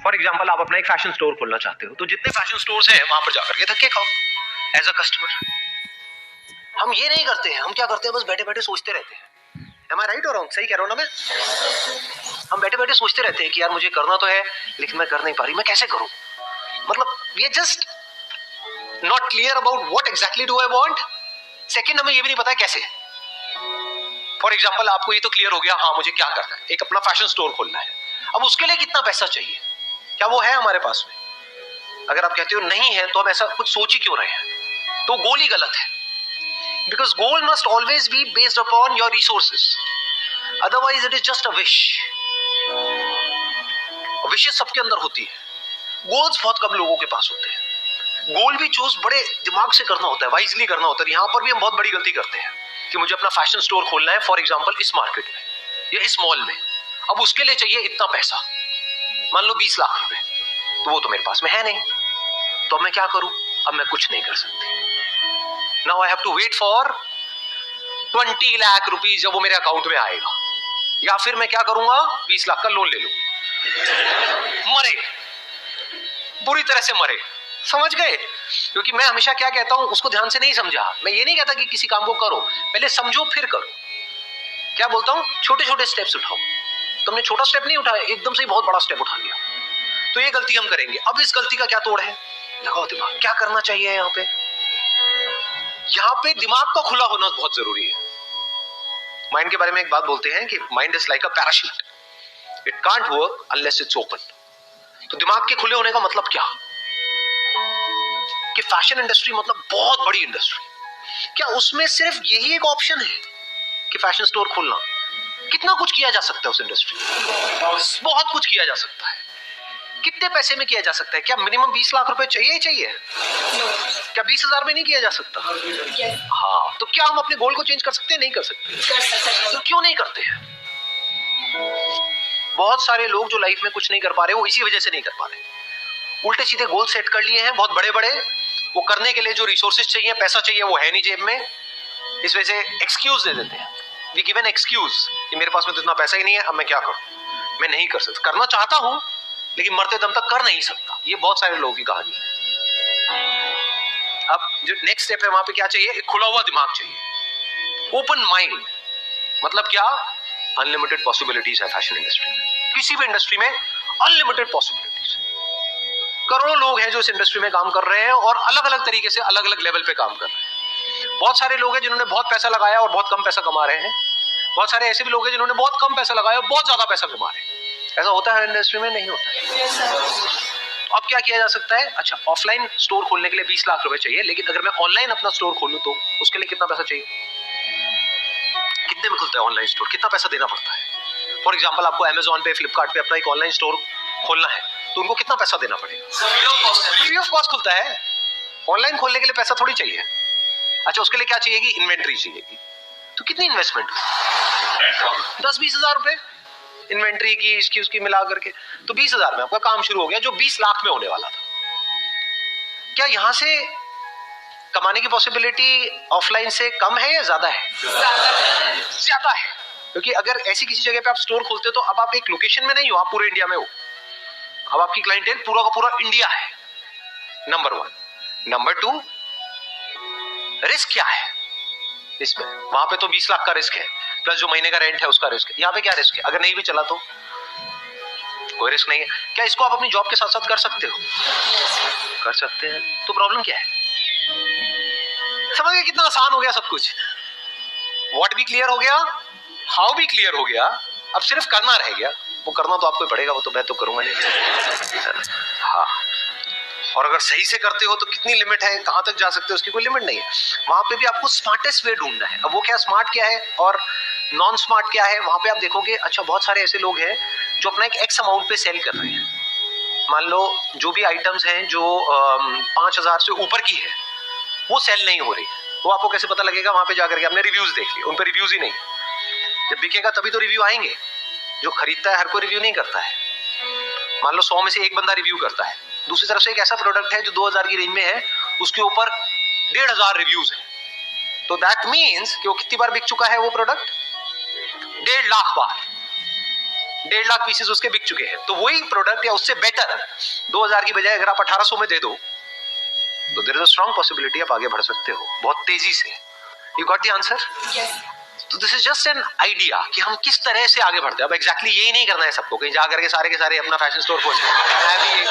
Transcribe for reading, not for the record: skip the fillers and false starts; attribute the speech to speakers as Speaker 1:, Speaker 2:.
Speaker 1: For example आप अपना एक फैशन स्टोर खोलना चाहते हो, तो जितने फैशन स्टोर्स हैं वहां पर जाकर के धक्के खाओ एज अ कस्टमर। हम ये नहीं करते हैं, हम क्या करते हैं, बस बैठे बैठे सोचते रहते हैं। Am I right or wrong? सही कह रहा हूं ना मैं? हम बैठे बैठे सोचते रहते हैं कि यार मुझे करना तो है लेकिन मैं कर नहीं पा रही, मैं कैसे करूं। मतलब ये just not clear about what exactly do I want. Second, हमें ये भी नहीं पता है कैसे। फॉर एग्जाम्पल आपको ये तो क्लियर हो गया, हाँ मुझे क्या करना है, एक अपना फैशन स्टोर खोलना है। अब उसके लिए कितना पैसा चाहिए, क्या वो है हमारे पास में? अगर आप कहते हो नहीं है तो हम ऐसा कुछ सोच ही क्यों रहे हैं, तो गोल ही गलत है। Because goal must always be based upon your resources, otherwise it is just a wish. विशेष सबके अंदर होती है, गोल्स बहुत कम लोगों के पास होते हैं। गोल भी चूज बड़े दिमाग से करना होता है, वाइजली करना होता है। यहां पर भी हम बहुत बड़ी गलती करते हैं कि मुझे अपना फैशन स्टोर खोलना है फॉर एग्जांपल इस मार्केट में या इस मॉल में, अब उसके लिए चाहिए इतना पैसा, मान लो 20 लाख रुपए, तो वो तो मेरे पास में है नहीं, तो अब मैं क्या करूं? अब मैं कुछ नहीं कर सकती। Now I have to wait for 20 lakh rupees जब वो मेरे अकाउंट में आएगा, या फिर मैं क्या करूंगा, 20 लाख का लोन ले लूंगा। मरे, पूरी तरह से मरे, समझ गए? क्योंकि मैं हमेशा क्या कहता हूं, उसको ध्यान से नहीं समझा। मैं ये नहीं कहता कि किसी काम को करो, पहले समझो फिर करो। क्या बोलता हूं, छोटे छोटे स्टेप्स उठाओ। तुमने छोटा स्टेप नहीं उठाया, एकदम से ही बहुत बड़ा स्टेप उठा लिया, तो ये गलती हम करेंगे। अब इस गलती का क्या तोड़ है, लगाओ दिमाग, क्या करना चाहिए यहाँ पे? यहाँ पे दिमाग का खुला होना बहुत जरूरी है। माइंड के बारे में एक बात बोलते हैं कि mind is like a parachute, it can't work unless it's open. तो दिमाग के खुले होने का मतलब क्या, कि फैशन इंडस्ट्री मतलब बहुत बड़ी इंडस्ट्री, क्या उसमें सिर्फ यही एक ऑप्शन है कि फैशन स्टोर खोलना? कितना कुछ किया जा सकता है उस इंडस्ट्री में, बहुत कुछ किया जा सकता है। कितने पैसे में किया जा सकता है? क्या मिनिमम 20 लाख रुपए चाहिए ही चाहिए? क्या 20,000 में नहीं किया जा सकता? हाँ, तो क्या हम अपने गोल को चेंज कर सकते हैं? नहीं कर सकते। तो क्यों नहीं करते हैं? बहुत सारे लोग जो लाइफ में कुछ नहीं कर पा रहे, वो इसी वजह से नहीं कर पा रहे। उल्टे सीधे गोल सेट कर लिए हैं बहुत बड़े बड़े, वो करने के लिए जो रिसोर्सेज चाहिए, पैसा चाहिए, वो है नहीं जेब में। इस वजह से एक्सक्यूज दे देते हैं, वी गिव एन एक्सक्यूज कि मेरे पास में तो इतना पैसा ही नहीं है, अब मैं क्या करूं, मैं नहीं कर सकता। करना चाहता हूं लेकिन मरते दम तक कर नहीं सकता। ये बहुत सारे लोगों की कहानी है। अब जो नेक्स्ट स्टेप है, वहां पे क्या चाहिए? एक खुला हुआ दिमाग चाहिए, ओपन माइंड। मतलब क्या? अनलिमिटेड पॉसिबिलिटीज है फैशन इंडस्ट्री में, किसी भी इंडस्ट्री में अनलिमिटेड पॉसिबिलिटीज। करोड़ों लोग हैं जो इस इंडस्ट्री में काम कर रहे हैं और अलग अलग तरीके से अलग अलग लेवल पे काम कर रहे हैं। बहुत सारे लोग हैं जिन्होंने बहुत पैसा लगाया और बहुत कम पैसा कमा रहे हैं। बहुत सारे ऐसे भी लोग हैं जिन्होंने बहुत कम पैसा लगाया और बहुत ज्यादा पैसा कमा रहे हैं। ऐसा होता है इंडस्ट्री में? नहीं होता है। अब क्या किया जा सकता है? अच्छा, ऑफलाइन स्टोर खोलने के लिए 20 लाख रुपए चाहिए, लेकिन अगर मैं ऑनलाइन अपना स्टोर खोलूं तो उसके लिए कितना पैसा चाहिए? कितने में खुलता है ऑनलाइन स्टोर? कितना पैसा देना पड़ता है? फॉर एग्जाम्पल आपको अमेजॉन पे, फ्लिपकार्ट पे अपना एक ऑनलाइन स्टोर खोलना है, तो उनको कितना पैसा देना पड़ेगा? फ्री ऑफ कॉस्ट खुलता है। ऑनलाइन खोलने के लिए पैसा थोड़ी चाहिए। अच्छा, उसके लिए क्या चाहिएगी? इन्वेंट्री चाहिएगी। तो कितनी इन्वेस्टमेंट? 10-20 हजार रुपए इन्वेंट्री की, इसकी उसकी मिला करके, तो 20,000 में आपका काम शुरू हो गया, जो 20 लाख में होने वाला था। क्या यहां से कमाने की पॉसिबिलिटी ऑफलाइन से कम है या ज्यादा है? ज्यादा है। क्योंकि अगर ऐसी किसी जगह पे आप स्टोर खोलते हो तो अब आप एक लोकेशन में नहीं हो, आप पूरे इंडिया में हो। अब आपकी क्लाइंटेल पूरा का पूरा इंडिया है, नंबर 1। नंबर 2, रिस्क क्या है इसमें? वहां पे तो 20 लाख का रिस्क है, प्लस जो महीने का रेंट है उसका रिस्क है। यहाँ पे क्या रिस्क है? अगर नहीं भी चला तो कोई रिस्क नहीं है। क्या इसको आप अपनी जॉब के साथ साथ कर सकते हो? कर सकते हैं। तो प्रॉब्लम क्या है? समझ गए कितना आसान हो गया सब कुछ? व्हाट भी क्लियर हो गया, हाउ भी क्लियर हो गया, अब सिर्फ करना रह गया। वो करना तो आपको पड़ेगा, वो तो मैं तो करूंगा नहीं। हाँ, और अगर सही से करते हो तो कितनी लिमिट है, कहां तक जा सकते हो, उसकी कोई लिमिट नहीं है। वहां पे भी आपको स्मार्टेस्ट वे ढूंढना है। अब वो क्या स्मार्ट क्या है और नॉन स्मार्ट क्या है, वहां पे आप देखोगे। अच्छा, बहुत सारे ऐसे लोग हैं जो अपना एक एक्स अमाउंट पे सेल कर रहे हैं। मान लो जो भी आइटम्स हैं जो 5,000 से ऊपर की है, वो सेल नहीं हो रही है। वो आपको कैसे पता लगेगा? वहां पे जाकर के आपने रिव्यूज देख लिए, उन पर रिव्यूज ही नहीं। जब बिकेगा तभी तो रिव्यू आएंगे। जो खरीदता है हर कोई रिव्यू नहीं करता है। मान लो 100 में से एक बंदा रिव्यू करता है। दूसरी तरफ से एक ऐसा प्रोडक्ट है जो 2,000 की रेंज में है, उसके ऊपर 1,500 रिव्यूज है, तो दैट मीन्स कि वो कितनी बार बिक चुका है वो प्रोडक्ट? 1.5 लाख बार। 1.5 लाख पीसेस उसके बिक चुके हैं। तो वही प्रोडक्ट या उससे बेटर 2000 की बजाय अगर आप 1800 में दे दो तो there is a strong possibility आप आगे बढ़ सकते हो बहुत तेजी से। You got the answer? तो this is just an idea कि हम किस तरह से आगे बढ़ते हैं। अब एग्जैक्टली यही नहीं करना है सबको, कहीं जा करके सारे के सारे अपना फैशन स्टोर खोल मैं भी यही